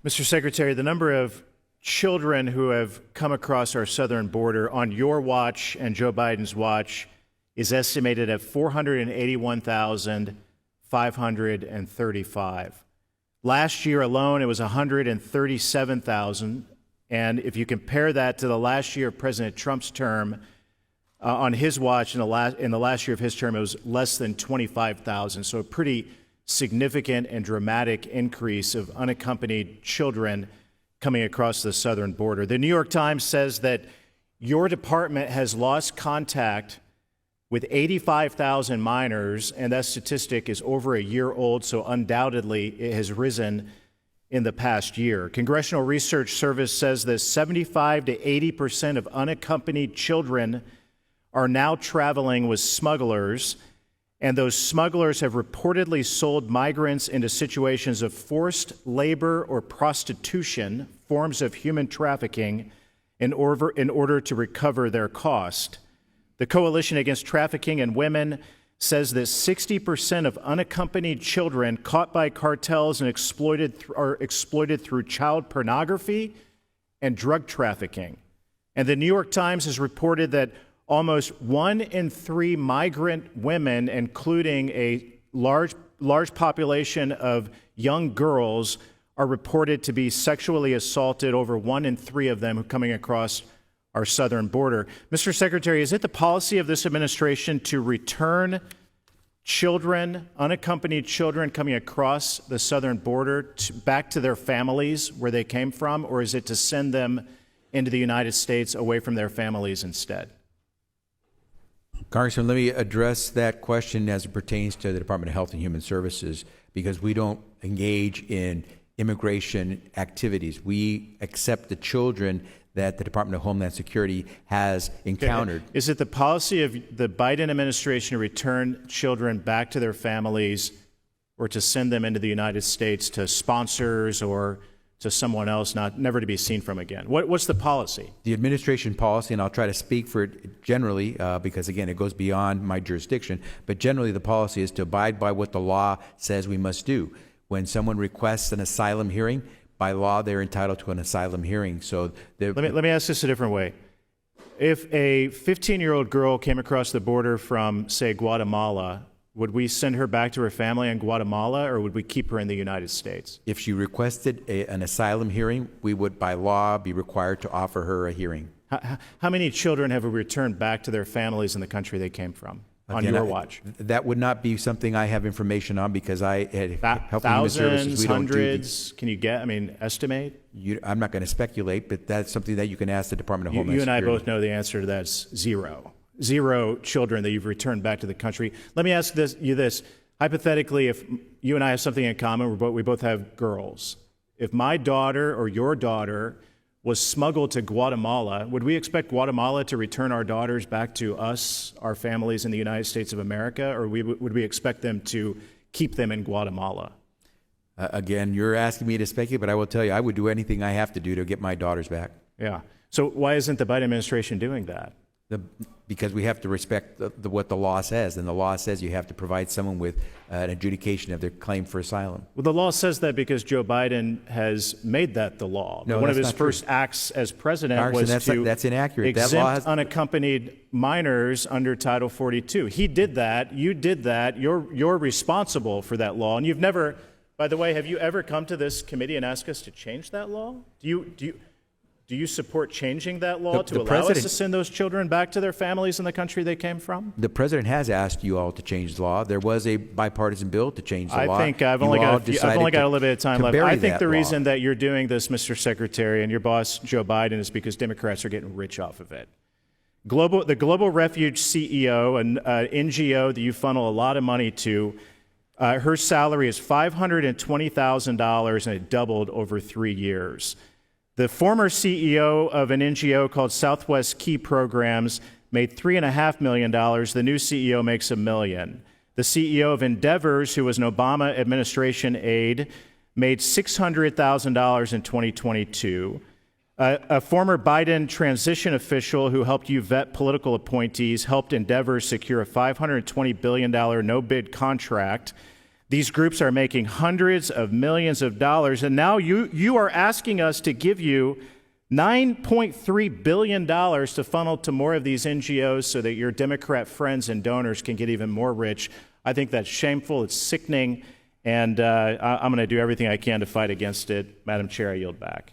Mr. Secretary, the number of children who have come across our southern border on your watch and Joe Biden's watch is estimated at 481,535. Last year alone, it was 137,000. And if you compare that to the last year of President Trump's term, on his watch in the last year of his term, it was less than 25,000. So a pretty significant and dramatic increase of unaccompanied children coming across the southern border. The New York Times says that your department has lost contact with 85,000 minors, and that statistic is over a year old, so undoubtedly it has risen in the past year. Congressional Research Service says that 75 to 80% of unaccompanied children are now traveling with smugglers, and those smugglers have reportedly sold migrants into situations of forced labor or prostitution, forms of human trafficking, in order to recover their cost. The Coalition Against Trafficking in Women says that 60% of unaccompanied children caught by cartels and are exploited through child pornography and drug trafficking. And the New York Times has reported that almost 1 in 3 migrant women, including a large population of young girls, are reported to be sexually assaulted, over 1 in 3 of them coming across our southern border. Mr. Secretary, is it the policy of this administration to return children, unaccompanied children coming across the southern border back to their families where they came from, or is it to send them into the United States away from their families instead? Congressman, let me address that question as it pertains to the Department of Health and Human Services, because we don't engage in immigration activities. We accept the children that the Department of Homeland Security has encountered. Okay. Is it the policy of the Biden administration to return children back to their families or to send them into the United States to sponsors or to someone else, never to be seen from again? What's the policy? The administration policy, and I'll try to speak for it generally, because again, it goes beyond my jurisdiction, but generally the policy is to abide by what the law says we must do. When someone requests an asylum hearing, by law, they're entitled to an asylum hearing. So let me ask this a different way. If a 15-year-old girl came across the border from, say, Guatemala, would we send her back to her family in Guatemala, or would we keep her in the United States? If she requested an asylum hearing, we would, by law, be required to offer her a hearing. How many children have we returned back to their families in the country they came from? Again, on your watch? That would not be something I have information on, because I had Health and Human Thousands, Services. We hundreds? Can you estimate? I'm not going to speculate, but that's something that you can ask the Department of Homeland Security. You and I both know the answer to that is zero. Zero children that you've returned back to the country. Let me ask you this. Hypothetically, if you and I have something in common, we both have girls. If my daughter or your daughter was smuggled to Guatemala, would we expect Guatemala to return our daughters back to us, our families in the United States of America, or would we expect them to keep them in Guatemala? Again, you're asking me to speculate, but I will tell you, I would do anything I have to do to get my daughters back. Yeah. So why isn't the Biden administration doing that? Because we have to respect what the law says, and the law says you have to provide someone with an adjudication of their claim for asylum. Well, the law says that because Joe Biden has made that the law. No, one of his first acts as president was to that's inaccurate. exempt unaccompanied minors under Title 42. He did that. You did that. You're responsible for that law, and you've never. By the way, have you ever come to this committee and asked us to change that law? Do you support changing that law to allow us to send those children back to their families in the country they came from? The president has asked you all to change the law. There was a bipartisan bill to change the law. I think I've only got a little bit of time left. I think the reason that you're doing this, Mr. Secretary, and your boss, Joe Biden, is because Democrats are getting rich off of it. The Global Refuge CEO, an NGO that you funnel a lot of money to, her salary is $520,000, and it doubled over 3 years. The former CEO of an NGO called Southwest Key Programs made $3.5 million. The new CEO makes $1 million. The CEO of Endeavors, who was an Obama administration aide, made $600,000 in 2022. A former Biden transition official who helped you vet political appointees helped Endeavors secure a $520 billion no-bid contract These groups are making hundreds of millions of dollars, and now you are asking us to give you $9.3 billion to funnel to more of these NGOs so that your Democrat friends and donors can get even more rich. I think that's shameful, it's sickening, and I'm going to do everything I can to fight against it. Madam Chair, I yield back.